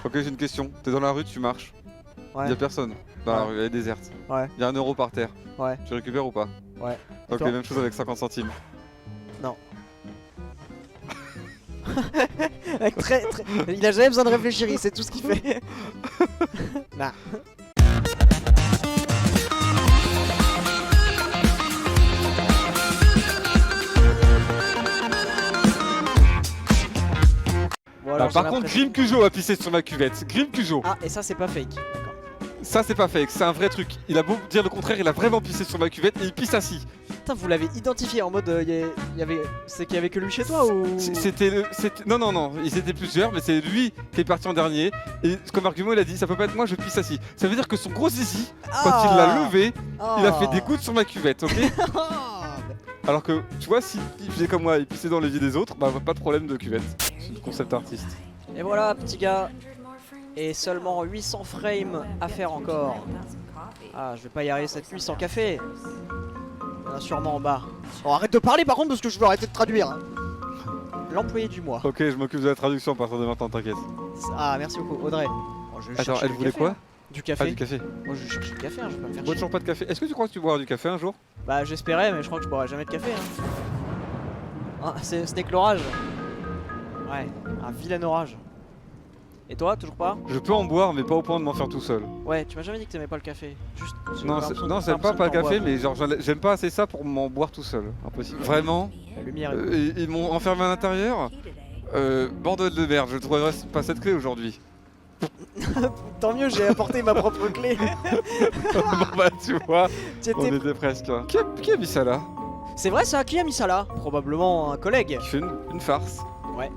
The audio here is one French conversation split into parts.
Ok, j'ai une question. T'es dans la rue, tu marches. Ouais. Y'a personne. Dans la rue, elle est déserte. Ouais. Y'a 1 euro par terre. Ouais. Tu récupères ou pas? Ouais. Ok, toi même chose avec 50 centimes. Non. Il a jamais besoin de réfléchir, il sait tout ce qu'il fait. Nah. Bon, alors, Par j'ai contre, l'impression- Grim Cujo a pissé sur ma cuvette. Grim Cujo. Ah, et ça, c'est pas fake. D'accord. Ça, c'est pas fake, c'est un vrai truc. Il a beau dire le contraire, il a vraiment pissé sur ma cuvette et il pisse assis. Putain, vous l'avez identifié en mode. C'est qu'il y avait que lui chez toi ou. Non, ils étaient plusieurs, mais c'est lui qui est parti en dernier. Et comme argument, il a dit ça peut pas être moi, je pisse assis. Ça veut dire que son gros zizi, quand il l'a levé, il a fait des gouttes sur ma cuvette, ok? Alors que, tu vois, si il faisait comme moi, il pissait dans les vies des autres, bah pas de problème de cuvette. C'est le concept artiste. Et voilà, petit gars. Et seulement 800 frames à faire encore. Ah, je vais pas y arriver cette nuit sans café. Il y en a sûrement en bas. Oh, arrête de parler par contre parce que je veux arrêter de traduire. Hein. L'employé du mois. Ok, je m'occupe de la traduction à partir de maintenant, t'inquiète. Ah, merci beaucoup, Audrey. Bon, je vais Attends, chercher elle du voulait café, quoi? hein. Du café. Ah, du café. Moi, je vais chercher du café, hein, je vais pas me faire Tu bois chier. toujours pas de café? Est-ce que tu crois que tu boiras du café un jour? Bah, j'espérais, mais je crois que je boirai jamais de café. Hein. Ah, ce n'est que l'orage. Ouais, un vilain orage. Et toi, toujours pas? Je peux en boire, mais pas au point de m'en faire tout seul. Ouais, tu m'as jamais dit que t'aimais pas le café. Juste. Non, j'aime pas le café, mais genre j'aime pas assez ça pour m'en boire tout seul. Impossible. Vraiment. La lumière est... Ils m'ont enfermé à l'intérieur. Bordel de merde, je trouverai pas cette clé aujourd'hui. Tant mieux, j'ai apporté ma propre clé. Bon bah tu vois, Tu on étais- était presque. Qui a mis ça là? C'est vrai ça, qui a mis ça là? Probablement un collègue. Qui fait une farce. Ouais.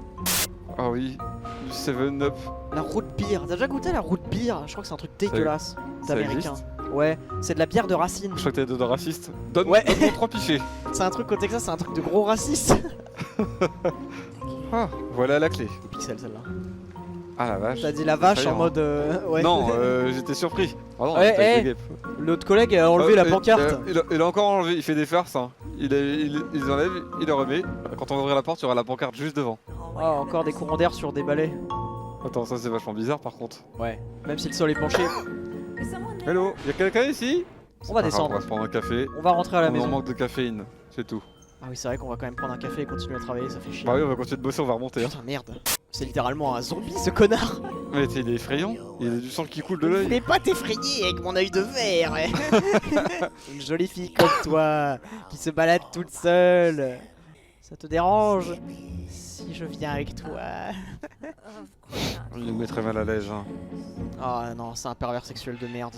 Ah oui, du 7-Up. La root beer. T'as déjà goûté la root beer? Je crois que c'est un truc dégueulasse. C'est ça américain. existe? Ouais, c'est de la bière de racine. Je crois que t'es de raciste. Ouais. Donne-moi 3 pichets. C'est un truc au Texas, c'est un truc de gros raciste. Ah, voilà la clé. Pixel celle-là. Ah la vache. T'as dit la vache en Effrayant. mode. Ouais. Non, j'étais surpris. Pardon, Ouais, j'étais avec hey. des guêpes. L'autre collègue a enlevé la pancarte. Il a encore enlevé, il fait des farces. Hein. Il enlève, il le remet. Quand on va ouvrir la porte, il y aura la pancarte juste devant. Oh, encore des courants d'air sur des balais. Attends, ça c'est vachement bizarre par contre. Ouais. Même si le sol est penché. Hello, y'a quelqu'un ici? On va Ah, on descendre. va se prendre un café. On va rentrer à la On en maison. manque de caféine, c'est tout. Ah oui, c'est vrai qu'on va quand même prendre un café et continuer à travailler, ça fait chier. Bah oui, on va continuer de bosser, on va remonter. Hein. Putain, merde. C'est littéralement un zombie ce connard. Mais t'sais, il est effrayant, il y a du sang qui coule de Je l'œil. voulais pas t'effrayer avec mon œil de verre. Une jolie fille comme toi, qui se balade toute seule. Ça te dérange si je viens avec toi? Il nous mettrait mal à l'aise. Hein. Oh non, c'est un pervers sexuel de merde.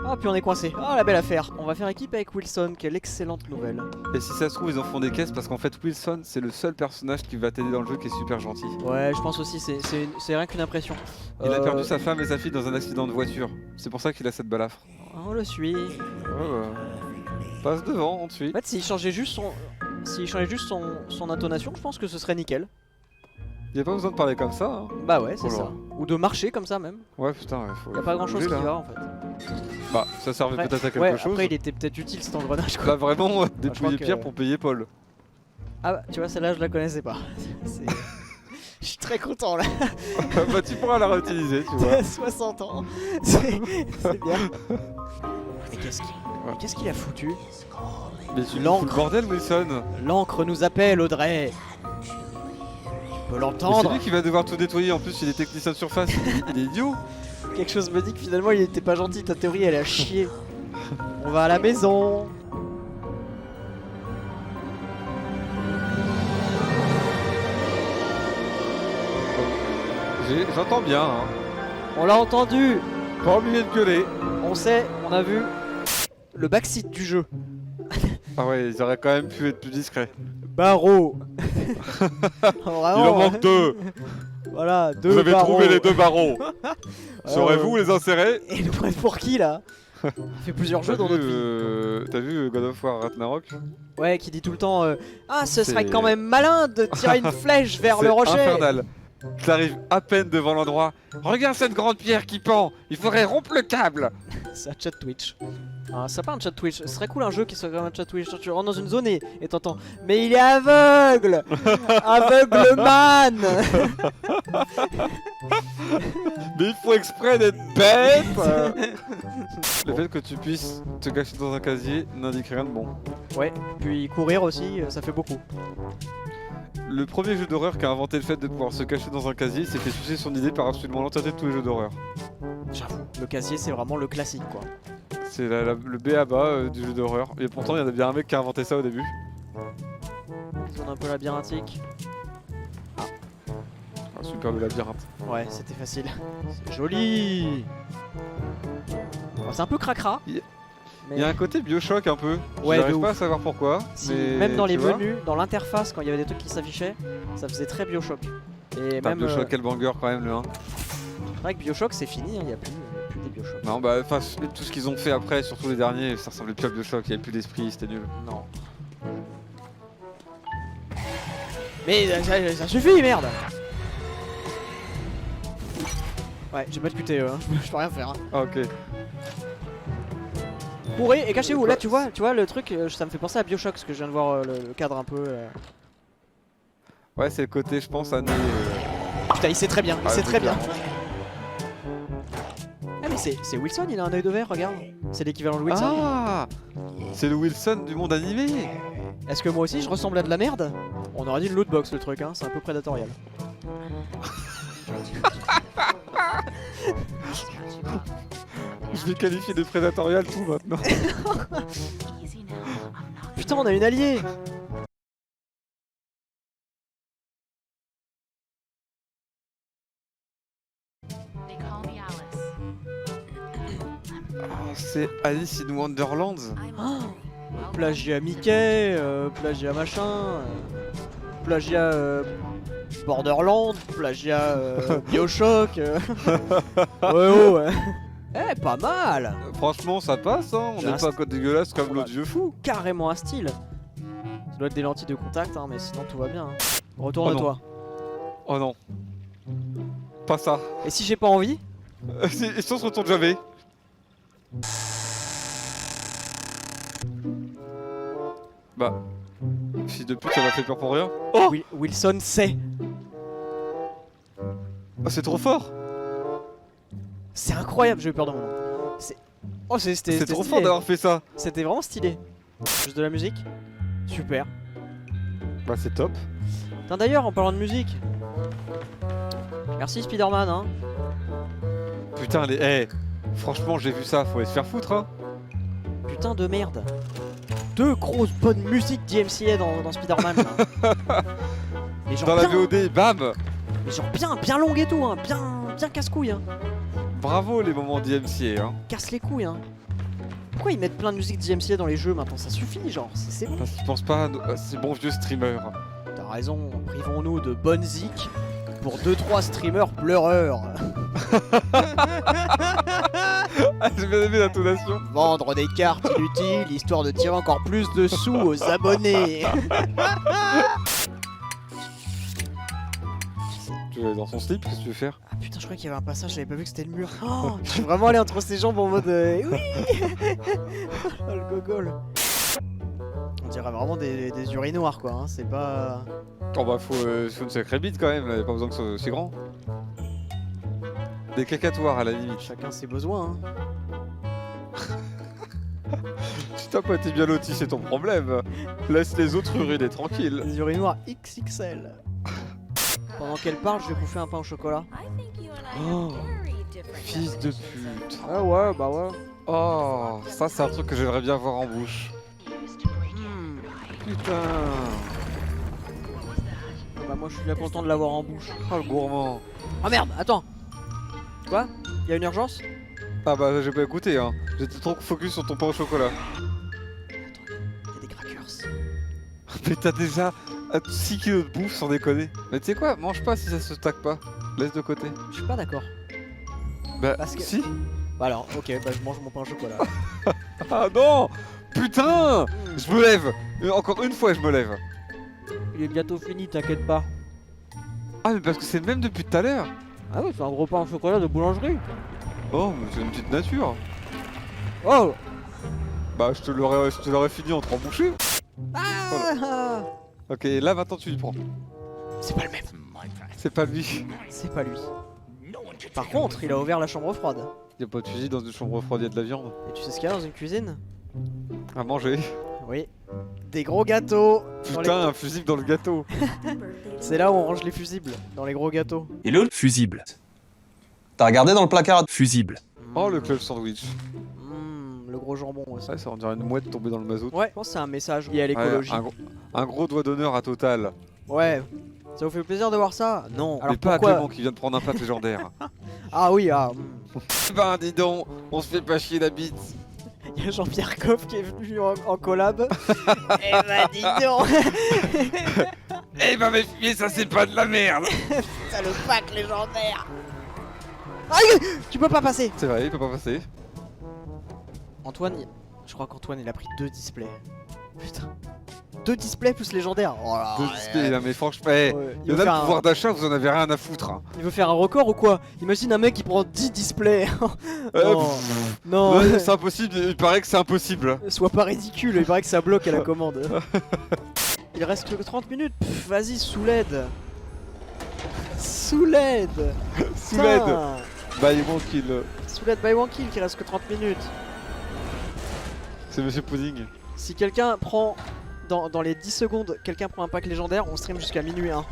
Oh, puis on est coincé. Oh, la belle affaire. On va faire équipe avec Wilson, quelle excellente nouvelle. Et si ça se trouve, ils en font des caisses parce qu'en fait, Wilson, c'est le seul personnage qui va t'aider dans le jeu qui est super gentil. Ouais, je pense aussi, c'est rien qu'une impression. Il a perdu sa femme et sa fille dans un accident de voiture. C'est pour ça qu'il a cette balafre. On le suit. Passe devant, on te suit. En fait, s'il changeait juste son intonation, je pense que ce serait nickel. Il y a pas besoin de parler comme ça. Hein. Bah ouais, c'est Oh là. ça. Ou de marcher comme ça même. Ouais, putain, ouais, faut. Y a pas grand chose qui bouger, là. va en fait. Bah, ça servait Après- peut-être à quelque Ouais, chose. après il était peut-être utile cet engrenage quoi. Là, vraiment, crois dépouiller que- Pierre pour payer Paul. Ah bah, tu vois, celle-là je la connaissais pas. C'est- Je suis très content là. Bah, tu pourras la réutiliser, tu vois. 60 ans. C'est bien. Mais qu'est-ce qu'il a foutu? Mais tu L'encre. fous le bordel, Wilson. L'encre nous appelle, Audrey. Tu peux Mais c'est l'entendre. lui qui va devoir tout nettoyer. En plus, il est technicien de surface. Il est idiot. Quelque chose me dit que finalement il était pas gentil. Ta théorie elle a chier. On va à la maison. J'entends bien, hein. On l'a entendu. Pas obligé de gueuler. On sait, on a vu le backseat du jeu. Ah ouais, ils auraient quand même pu être plus discrets. Barreau. Il Vraiment, en manque 2. Voilà, deux Vous avez barreaux. trouvé les 2 barreaux. Ouais, Saurez-vous ouais. les insérer? Et nous prennent pour qui là? On fait plusieurs jeux dans notre vie. T'as vu God of War Ragnarok? Ouais, qui dit tout le temps ah, ce serait C'est- quand même malin de tirer une flèche vers le rocher. C'est infernal. T'arrives à peine devant l'endroit. Regarde cette grande pierre qui pend. Il faudrait rompre le câble. C'est un chat Twitch. Ah, c'est pas un chat Twitch. Ce serait cool un jeu qui soit comme un chat Twitch. Tu rentres dans une zone et t'entends. Mais il est aveugle. Aveugle man. Mais il faut exprès d'être bête. Le fait que tu puisses te cacher dans un casier n'indique rien de bon. Ouais, puis courir aussi, ça fait beaucoup. Le premier jeu d'horreur qui a inventé le fait de pouvoir se cacher dans un casier s'est fait sucer son idée par absolument l'entièreté de tous les jeux d'horreur. J'avoue, le casier c'est vraiment le classique quoi. C'est le B.A.-ba du jeu d'horreur. Et pourtant il y en a bien un mec qui a inventé ça au début. Zone un peu labyrinthique. Ah, super le labyrinthe. Ouais, c'était facile. C'est joli. Bon, c'est un peu cracra. Il y a un côté Bioshock un peu. Ouais, J'arrive pas à savoir pourquoi. Si, mais même dans les tu vois, menus, dans l'interface, quand il y avait des trucs qui s'affichaient, ça faisait très Bioshock. Et bah, même. Bioshock, quel banger quand même le 1. C'est vrai que Bioshock c'est fini, il n'y a plus des Bioshock. Non bah enfin tout ce qu'ils ont fait après, surtout les derniers, ça ressemblait plus à Bioshock, il y avait plus d'esprit, c'était nul. Non. Mais ça suffit, merde. Ouais, j'ai pas de QTE, hein. Je peux rien faire. Hein. Ah ok. Courez et cachez-vous. Là, tu vois le truc, ça me fait penser à Bioshock, parce que je viens de voir le cadre un peu. Ouais, c'est le côté, je pense, année. Putain, il sait très bien, il Ah, sait très bien. clairement. Ah, mais c'est Wilson, il a un œil de verre, regarde. C'est l'équivalent de Wilson. Ah, c'est le Wilson du monde animé. Est-ce que moi aussi je ressemble à de la merde? On aurait dit une lootbox le truc, hein, c'est un peu prédatorial. Je vais qualifier de prédatorial tout maintenant. Putain, on a une alliée. Oh, c'est Alice in Wonderland. Oh, plagiat Mickey, plagiat machin, plagiat Borderland, plagiat Bioshock. Ouais. Eh, pas mal. Franchement, ça passe, hein. On J'ai n'est un pas code dégueulasse comme l'autre vieux fou. Carrément un style. Ça doit être des lentilles de contact, hein, mais sinon tout va bien. Hein. Oh Retourne-toi. Oh non. Pas ça. Et si j'ai pas envie? Et si on se retourne jamais? Bah. Fils de pute, ça m'a fait peur pour rien. Oh, Wilson sait. oh c'est trop fort. C'est incroyable, j'ai eu peur de mon nom. Oh, c'était C'est trop stylé. fort d'avoir fait ça. C'était vraiment stylé. Juste de la musique. Super. Bah c'est top. Putain, d'ailleurs, en parlant de musique. Merci Spider-Man, hein. Putain, les. Eh, franchement, j'ai vu ça, faut aller se faire foutre, hein. Putain de merde. Deux grosses bonnes musiques d'IMCA dans Spider-Man. Là. Mais genre Dans la bien, VOD, bam. mais genre bien longue et tout, hein. Bien casse-couille, hein. Bravo les moments d'IMCA, hein. Casse les couilles, hein. Pourquoi ils mettent plein de musique d'IMCA dans les jeux maintenant? Ça suffit, genre, c'est bon. Parce qu'ils pensent pas à ces bons vieux streamers. T'as raison, privons-nous de bonnes zik pour 2-3 streamers pleureurs. Ah, j'ai bien aimé l'intonation. Vendre des cartes inutiles histoire de tirer encore plus de sous aux abonnés. Tu vas aller dans son slip, qu'est-ce que tu veux faire? Ah putain, je croyais qu'il y avait un passage, j'avais pas vu que c'était le mur. Oh, je suis vraiment allé entre ses jambes en mode oui. Oh le gogol. On dirait vraiment des urinoirs quoi, hein. C'est pas... Oh bah faut une sacrée bite quand même, y'a pas besoin que ce soit aussi grand. Des cacatoires à la limite. Chacun ses besoins, hein. Si t'as pas été bien loti, c'est ton problème. Laisse les autres uriner tranquilles. Des urinoirs XXL. Pendant qu'elle parle, je vais bouffer un pain au chocolat. Oh, fils de pute. Ah ouais, bah ouais. Oh, ça c'est un truc que j'aimerais bien voir en bouche. Putain. Bah moi je suis bien content de l'avoir en bouche. Oh le gourmand. Oh merde, attends. Quoi? Y'a une urgence? Ah bah j'ai pas écouté hein. J'étais trop focus sur ton pain au chocolat. Attends, y'a des crackers. Mais t'as déjà 6 kilos de bouffe sans déconner. Mais tu sais quoi, mange pas si ça se stack pas. Laisse de côté. Je suis pas d'accord. Bah Parce que- si. Bah alors, ok, bah je mange mon pain au chocolat. Ah non. Putain. Je me lève. Encore une fois je me lève. Il est bientôt fini, t'inquiète pas. Ah mais parce que c'est le même depuis tout à l'heure. Ah oui, c'est un gros pain au chocolat de boulangerie. Oh mais c'est une petite nature. Oh. Bah je te l'aurais fini en 3 bouchées. Ah. Ok là maintenant tu y prends. C'est pas le même. C'est pas lui. C'est pas lui. Par contre, il a ouvert la chambre froide. Y'a pas de fusil dans une chambre froide, y'a de la viande. Et tu sais ce qu'il y a dans une cuisine? À manger. Oui. Des gros gâteaux. Dans les- Putain, un fusible dans le gâteau. C'est là où on range les fusibles, dans les gros gâteaux. Et le fusible. T'as regardé dans le placard? Fusible. Oh, le club sandwich. Le gros jambon aussi. Ouais, ça on dirait une mouette tombée dans le mazout. Ouais, je pense que c'est un message lié à l'écologie. Ouais, un gros doigt d'honneur à Total. Ouais. Ça vous fait plaisir de voir ça? Non. Alors Mais pas à pourquoi? Clément qui vient de prendre un plat légendaire. Ah oui, ah. Ben dis donc, on se fait pas chier la bite. Il y a Jean-Pierre Coff qui est venu en collab. Eh bah dis donc. Eh ben mais ça c'est pas de la merde. Ça le pack légendaire. Aïe, tu peux pas passer. C'est vrai, il peut pas passer. Antoine, je crois qu'Antoine il a pris 2 displays. Putain. 2 displays plus légendaire. Oh là, Deux displays, là, mais franchement, il y en a le pouvoir d'achat, vous en avez rien à foutre. Hein. Il veut faire un record ou quoi? Imagine un mec qui prend 10 displays. Euh, Non. pff, Non. ouais, c'est impossible, il paraît que c'est impossible. Sois pas ridicule, il paraît que ça bloque à la commande. Il reste que 30 minutes. Pff, vas-y, sous l'aide. Sous l'aide. Sous l'aide. Bah il manque qu'il. Sous l'aide by one kill, qui reste que 30 minutes. C'est Monsieur Pudding. Si quelqu'un prend dans les 10 secondes, quelqu'un prend un pack légendaire, on stream jusqu'à minuit 1.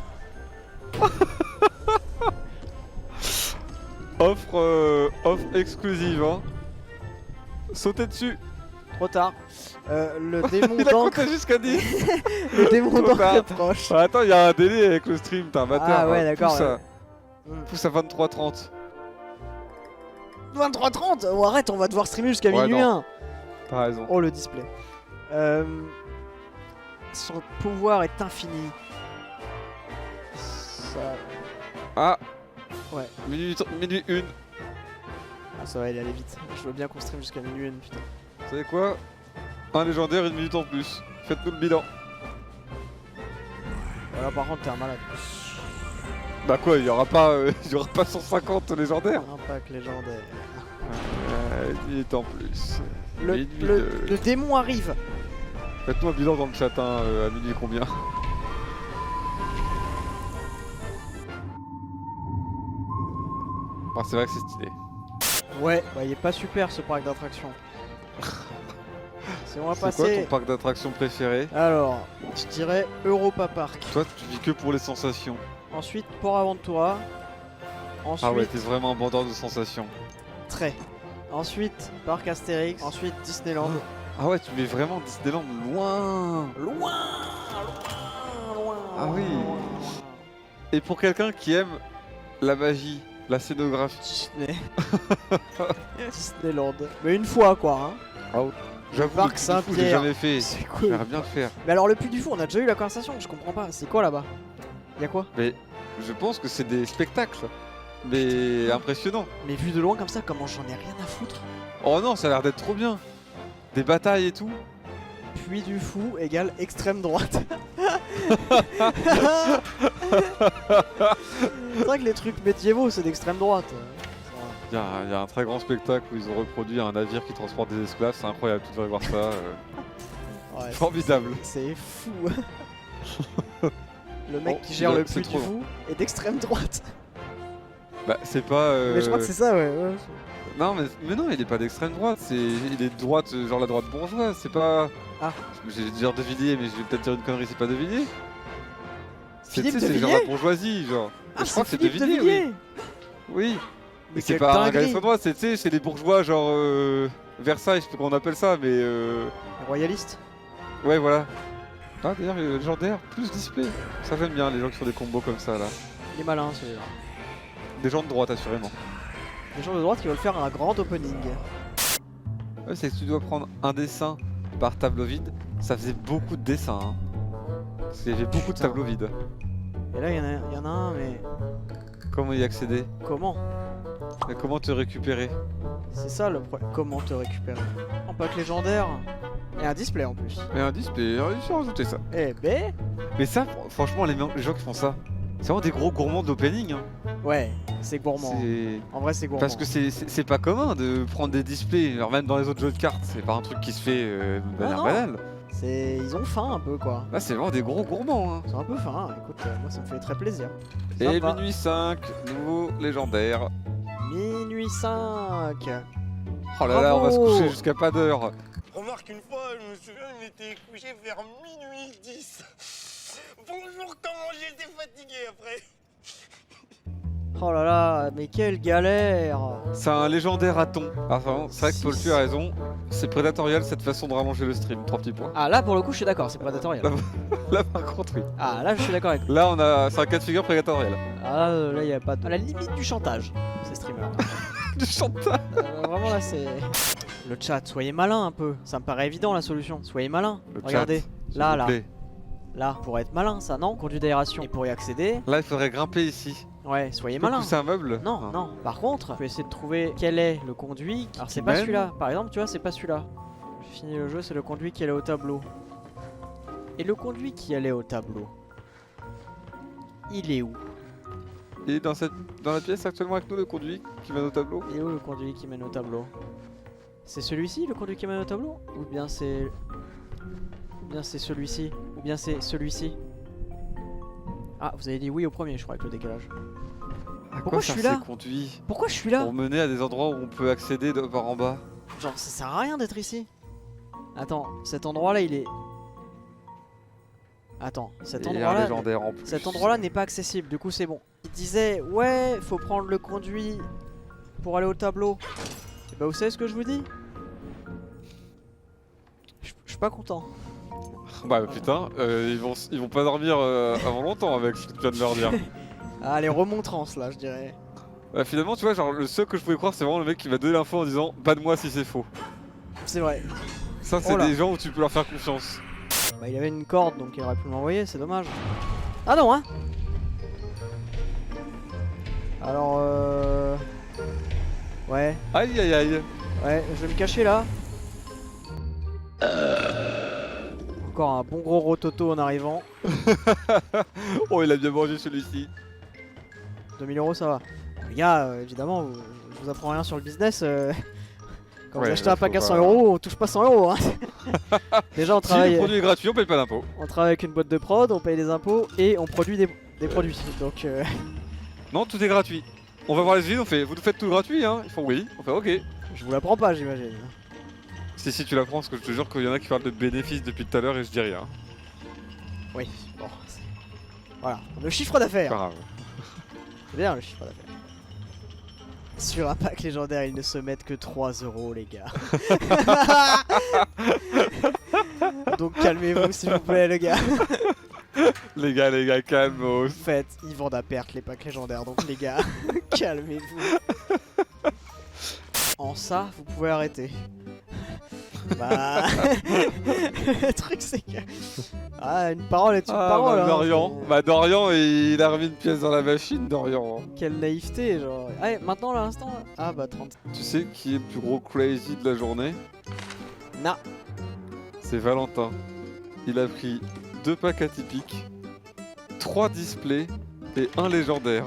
Offre exclusive, hein. Sautez dessus. Trop tard. Le démon Il a d'encre. compté jusqu'à 10. Le démon Trop d'encre tard. approche. Ah, attends, il y a un délai avec le stream, t'es un bâtard. Ah ouais, hein. d'accord. Pousse à 23h30. 23h30. Oh, arrête, on va devoir streamer jusqu'à Ouais, minuit non. 1. T'as raison. Oh, le display. Son pouvoir est infini. Ça... Ah. Ouais. Minuit 1. Ah, ça va aller vite. Je veux bien qu'on stream jusqu'à minuit 1, putain. Vous savez quoi? Un légendaire, 1 minute en plus. Faites-nous le bilan. Voilà, par contre, t'es un malade. Bah quoi, il y aura pas 150 légendaires. Un pack légendaire. 1 minute en plus. Le, Minuit le, de- le démon arrive. Faites-nous un bilan dans le chat, hein, à minuit combien? Ah, c'est vrai que c'est stylé. Ouais, bah il est pas super ce parc d'attractions. Si on va C'est quoi passer. ton parc d'attractions préféré? Alors, je dirais Europa Park. Toi, tu vis que pour les sensations. Ensuite, Port Aventura. Ensuite, Ah ouais, t'es vraiment un bandeur de sensations. Très. Ensuite, Parc Astérix. Ensuite, Disneyland. Ah ouais, tu mets vraiment Disneyland loin. Loin. Ah oui. loin. Et pour quelqu'un qui aime la magie, la scénographie, Disney. Disneyland. Mais une fois quoi. Hein. j'avoue, Parc le Saint-Pierre. Puy du Fou, j'ai jamais fait. C'est J'aimerais cool. bien le faire. Mais alors le Puy du Fou, on a déjà eu la conversation. Je comprends pas. C'est quoi là-bas? Y'a quoi? Mais je pense que c'est des spectacles. Mais impressionnants. Mais vu de loin comme ça, comment j'en ai rien à foutre? Oh non, ça a l'air d'être trop bien. Des batailles et tout. Puy du Fou égale extrême droite. C'est vrai que les trucs médiévaux c'est d'extrême droite. Il y a un très grand spectacle où ils ont reproduit un navire qui transporte des esclaves. C'est incroyable, tu devrais voir ça. Ouais, Formidable. C'est fou. Le mec Oh, qui gère le c'est Puy du trop Fou est d'extrême droite. Bah, c'est pas. Mais je crois que c'est ça, ouais. Non, mais non, il est pas d'extrême droite. Il est de droite, genre la droite bourgeoise. C'est pas. Ah. J'ai dire de Villiers, mais je vais peut-être dire une connerie. C'est pas de Villiers. Philippe tu sais, de c'est genre Villiers la bourgeoisie, genre. Ah, je crois que c'est de Philippe Villiers, oui. Mais Mais c'est quelle pas un gars dinguerie. d'extrême droite. C'est, tu sais, c'est les bourgeois, genre Versailles, je sais pas comment on appelle ça, mais Royaliste. ouais, voilà. Ah, d'ailleurs, légendaire, plus display. Ça, j'aime bien les gens qui font des combos comme ça, là. Il est malin celui-là. Des gens de droite, assurément. Les gens de droite qui veulent faire un grand opening. Ouais, c'est que tu dois prendre un dessin par tableau vide. Ça faisait beaucoup de dessins, hein. Il y avait beaucoup de Putain. tableaux vides. Et là, il y en a un, mais Comment y accéder? comment? Et comment te récupérer? C'est ça le problème. Comment te récupérer? Un pack légendaire et un display en plus. Mais un display, il faut rajouter ça. Eh ben, Mais ça, franchement, les gens qui font ça, c'est vraiment des gros gourmands d'opening. Hein. ouais, c'est gourmand. C'est- En vrai, c'est gourmand. Parce que c'est pas commun de prendre des displays, alors même dans les autres jeux de cartes, c'est pas un truc qui se fait de manière non. banale. Ils ont faim un peu quoi. Là, c'est vraiment des gros gourmands. Hein. Ils ont un peu faim. Écoute, moi ça me fait très plaisir. Et Sympa. minuit 5, nouveau légendaire. Minuit 5. Oh là là, on va se Bravo. coucher jusqu'à pas d'heure. Remarque, une fois, je me souviens, on était couché vers minuit 10. Bonjour, comment j'étais fatigué après. Oh là là, mais quelle galère. C'est un légendaire raton. Enfin, c'est vrai que Paul tu as raison. C'est prédatorial cette façon de rallonger le stream. 3 petits points. Ah là pour le coup je suis d'accord, c'est prédatorial. Là par contre oui. Ah là je suis d'accord avec vous. Là on a, c'est un cas de figure prédatorial. Ah là il y a pas de... À la limite du chantage, ces streamers. Du chantage. Vraiment là c'est... Le chat, soyez malin un peu. Ça me paraît évident la solution. Soyez malin. Le Regardez. chat, s'il Là, vous là. plaît. Là, pour être malin ça, non? Conduit d'aération. Et pour y accéder, Là il faudrait grimper ici. ouais, soyez Tu peux malin. pousser un meuble? Non, non. Par contre, je vais essayer de trouver quel est le conduit. Alors c'est Qui pas mène. celui-là. Par exemple, tu vois, c'est pas celui-là. J'ai fini le jeu, c'est le conduit qui allait au tableau. Et le conduit qui allait au tableau, il est où? Et dans la pièce actuellement avec nous le conduit qui mène au tableau. Il est où le conduit qui mène au tableau? C'est celui-ci, le conduit qui mène au tableau? Ou bien c'est... Ou bien c'est celui-ci? Ou bien c'est celui-ci? Ah, vous avez dit oui au premier, je crois, avec le décalage. À Pourquoi quoi je sert suis là? ces conduits? Pourquoi je suis là? Pour mener à des endroits où on peut accéder de par en bas. Genre, ça sert à rien d'être ici. Attends, cet endroit-là, il est... Attends, cet Et un endroit-là... légendaire en plus. Cet endroit-là n'est pas accessible, du coup c'est bon. Il disait, ouais, faut prendre le conduit pour aller au tableau. Et bah vous savez ce que je vous dis? Je suis pas content. Bah putain, ils vont pas dormir avant longtemps avec ce que tu viens de leur dire. Ah, les remontrances là, je dirais. Finalement, tu vois, genre le seul que je pouvais croire, c'est vraiment le mec qui va donner l'info en disant pas de moi si c'est faux. C'est vrai. Ça, c'est Oh là. des gens où tu peux leur faire confiance. Bah il avait une corde donc il aurait pu m'envoyer, c'est dommage. Ah non hein. Alors ouais, Aïe aïe aïe. ouais, je vais me cacher là. Encore un bon gros rototo en arrivant. Oh, il a bien mangé celui-ci. 2000 € ça va. Les gars, évidemment, je vous apprends rien sur le business. Quand Ouais, vous achetez un faut pack à pas- 100 €, on touche pas 100 €. Hein. Déjà, on Si le travaille, produit est gratuit, on paye pas d'impôt. on travaille avec une boîte de prod, on paye des impôts et on produit des produits. Donc, Non, tout est gratuit. On va voir les usines, on fait vous faites tout gratuit, hein. Ils font oui, on fait ok. je vous l'apprends pas, j'imagine. Si tu l'apprends, parce que je te jure qu'il y en a qui parlent de bénéfices depuis tout à l'heure et je dis rien. Oui, bon. Voilà, le chiffre C'est d'affaires. pas grave. C'est bien le chiffre d'affaires. Sur un pack légendaire, ils ne se mettent que 3 €, les gars. Donc calmez-vous, s'il vous plaît, les gars. Les gars, calmos. En fait, ils vendent à perte les packs légendaires, donc les gars, calmez-vous. En ça, vous pouvez arrêter. Bah, le truc c'est que... Ah, une parole est une parole. Bah, hein, Dorian. c'est- Bah Dorian, il a remis une pièce dans la machine, Dorian. Quelle naïveté, genre. Ah, maintenant, là, l'instant là. Ah, bah 30. Tu sais qui est le plus gros crazy de la journée? Na. C'est Valentin. Il a pris 2 packs atypiques, 3 displays et 1 légendaire.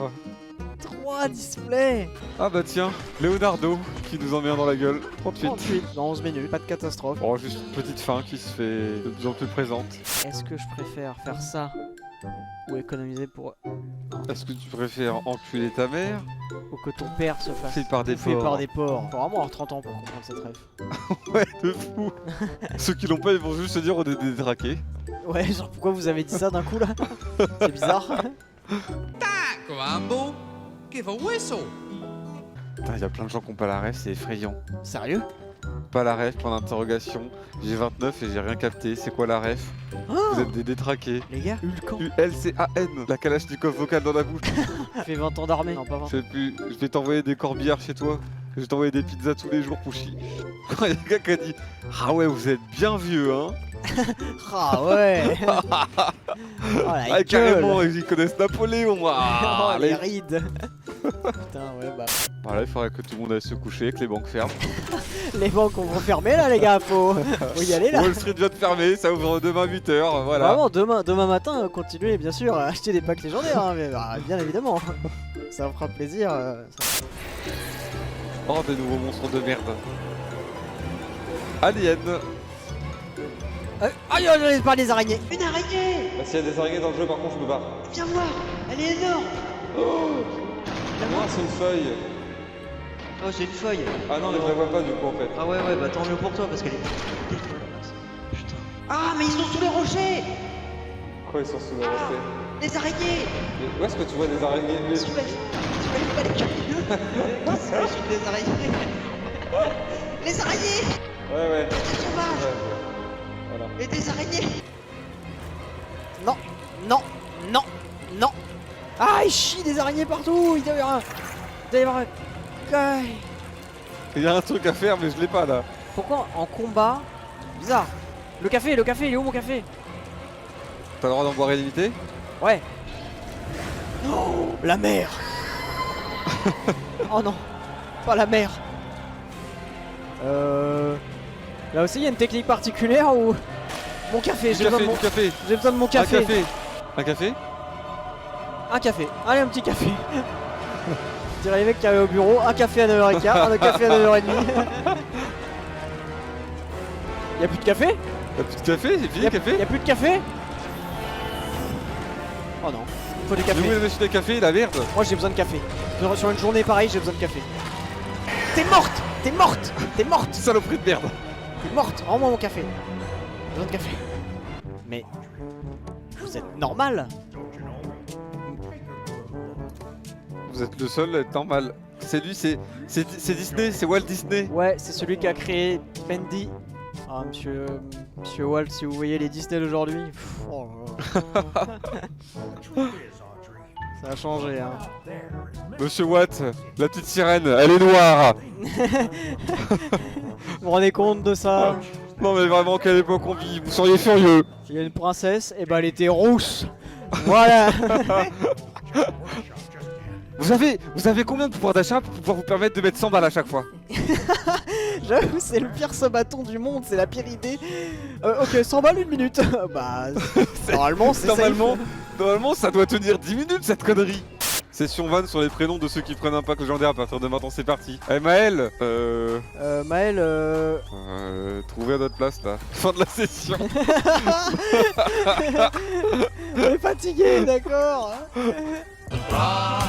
3 displays. Ah bah tiens, Leonardo qui nous en met un dans la gueule. 38. 38 dans 11 minutes, pas de catastrophe. Bon, juste une petite fin qui se fait de plus en plus présente. Est-ce que je préfère faire ça ou économiser pour... Est-ce que tu préfères enculer ta mère? ou que ton père se fasse Fait par des bouffer porcs. par des porcs? Faut vraiment avoir 30 ans pour comprendre cette rêve. Ouais, de fou. Ceux qui l'ont pas, ils vont juste se dire on est détraqués. Ouais, genre pourquoi vous avez dit ça d'un coup là? C'est bizarre. Grumble, give a whistle. Putain, il y a plein de gens qui ont pas la ref, c'est effrayant. Sérieux? Pas la ref, point d'interrogation. J'ai 29 et j'ai rien capté. C'est quoi la ref? Vous êtes des détraqués. Les gars, Hulkan ULCAN, la Kalachnikov vocale dans la bouche. fait 20 ans d'armée. Non, pas 20. Je sais plus, je vais t'envoyer des corbillards chez toi. Je vais t'envoyer des pizzas tous les jours, Pouchy. Il y a un gars qui a dit ah ouais, vous êtes bien vieux, hein. Ah ouais. Oh la Ah, gueule. carrément, ils connaissent Napoléon. Ah, Oh les allez. rides. Putain, ouais, bah. Voilà, il faudrait que tout le monde aille se coucher, que les banques ferment. Les banques vont fermer là, les gars. Faut y aller là. Wall Street vient de fermer, ça ouvre demain 8h, voilà. Vraiment, demain matin, continuez bien sûr à acheter des packs légendaires, hein, mais bah, bien évidemment. Ça vous fera plaisir. Oh, des nouveaux monstres de merde. Alien. Aïe, j'en pas des araignées. Une araignée. Bah, s'il y a des araignées dans le jeu, par contre, je me barre. Viens voir, elle est énorme. Moi, c'est une feuille. Oh, c'est une feuille. Ah non, mais je la vois pas du coup en fait. Ah ouais, bah tant mieux pour toi parce qu'elle est dégueulasse. Putain. Ah, mais ils sont sous les rochers. Quoi, ils sont sous la rochers? Les araignées. Mais où est-ce que tu vois des araignées? Mais- Tu pas les capilles. Non, c'est pas des araignées. Les araignées. Ouais. Les sauvages. Voilà. Et des araignées. Non. Ah, il chie des araignées partout. Il doit y avoir un... Il y a un truc à faire, mais je l'ai pas là. Pourquoi en combat? Bizarre. Le café, il est où mon café? T'as le droit d'en boire illimité? Ouais. Oh, la mer. Oh non, pas la mer. Là aussi il y a une technique particulière ou... Mon café, j'ai besoin de mon... Du café. J'ai besoin de mon café. Un café. Un café? Un café. Allez, un petit café. Je dirais les mecs qui arrivent au bureau, un café à 9h15, un café à 9h30. Y'a plus de café? Y'a plus de café? C'est fini le café? Y'a plus de café? Oh non, il faut du Mais où est café. la machine à café? La merde. Moi j'ai besoin de café. Sur une journée pareille, j'ai besoin de café. T'es morte! T'es morte! T'es morte! Saloperie de merde. T'es morte! Rends-moi mon café. J'ai besoin de café. Mais... Vous êtes normal? Vous êtes le seul à être normal. C'est lui, c'est Disney, c'est Walt Disney. Ouais, c'est celui qui a créé Bendy. Ah, monsieur Walt, si vous voyez les Disney d'aujourd'hui. Oh là là. Ça a changé, hein. Monsieur Watt, la petite sirène, elle est noire. Vous vous rendez compte de ça? Non mais vraiment, quelle époque on vit, vous seriez furieux. Il y a une princesse, et bah elle était rousse. Voilà. Vous avez combien de pouvoir d'achat pour pouvoir vous permettre de mettre 100 balles à chaque fois? J'avoue, c'est le pire bâton du monde, c'est la pire idée. Ok, 100 balles une minute. Bah, normalement, c'est Normalement, ça doit tenir 10 minutes cette connerie. Session van sur les prénoms de ceux qui prennent un pack légendaire à partir de maintenant, c'est parti. Eh Maël, Maël, trouvez à notre place là. Fin de la session. on est fatigué, d'accord. Ah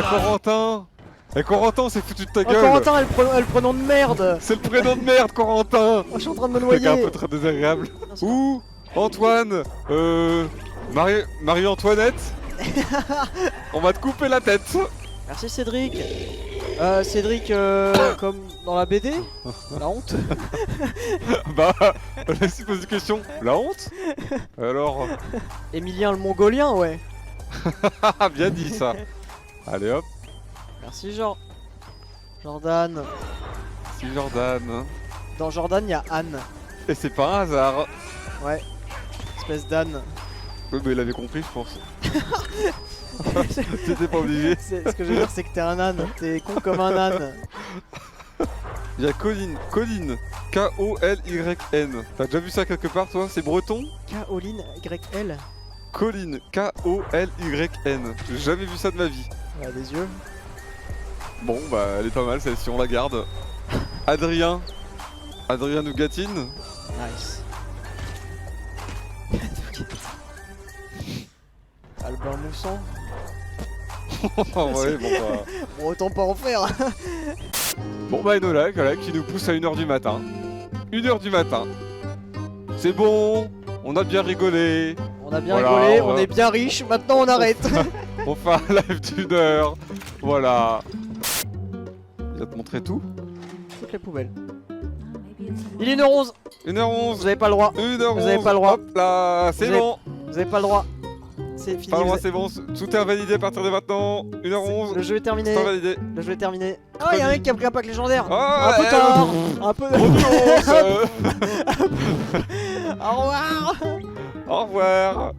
Corentin. Eh Corentin, c'est foutu de ta Oh, gueule. Corentin, elle prénom de merde. C'est le prénom de merde, Corentin. Oh, je suis en train de me C'est un noyer. peu très désagréable. Ou Antoine, Marie-Antoinette. On va te couper la tête. Merci Cédric. Cédric, comme dans la BD. La honte. Bah, laisse-moi poser une question. La honte? Alors, Emilien le Mongolien, ouais. bien dit ça. Allez hop, Merci Jordan. c'est Jordan. Dans Jordan, il y a Anne. Et c'est pas un hasard. Ouais. Espèce d'âne. Oui, mais il avait compris, je pense. T'étais pas obligé. Ce que je veux dire, c'est que t'es un âne. T'es con comme un âne. Il y a Colline, K-O-L-Y-N. T'as déjà vu ça quelque part, toi? C'est breton? Caroline YL. Colline, K-O-L-Y-N. J'ai jamais vu ça de ma vie. Ouais, des yeux. Bon, bah, elle est pas mal celle-ci, on la garde. Adrien Nougatine. Nice. Albert Mousson. Oh, ouais, bon, bah. Bon, autant pas en faire. Bon, bah, Enola, voilà, qui nous pousse à 1h du matin. 1h du matin. C'est bon, on a bien rigolé. On a bien Voilà, rigolé, on on va- est bien riche, maintenant on arrête. On fait un live d'1h. Voilà. Il va te montrer tout. Toutes les poubelles. Il est 1h11, 1h11. vous avez pas le droit. 1h11. Vous avez pas le droit. Hop là, c'est Vous avez- bon. Vous avez pas le droit. C'est fini. Pas le droit, vous- c'est bon. Tout est invalidé à partir de maintenant. 1h11. Le jeu est terminé. C'est invalidé. Le jeu est terminé. Ah, y'a un mec qui a pris un pack légendaire. Ah, un peu tard. Un peu. Bonjour. Au revoir. Au revoir.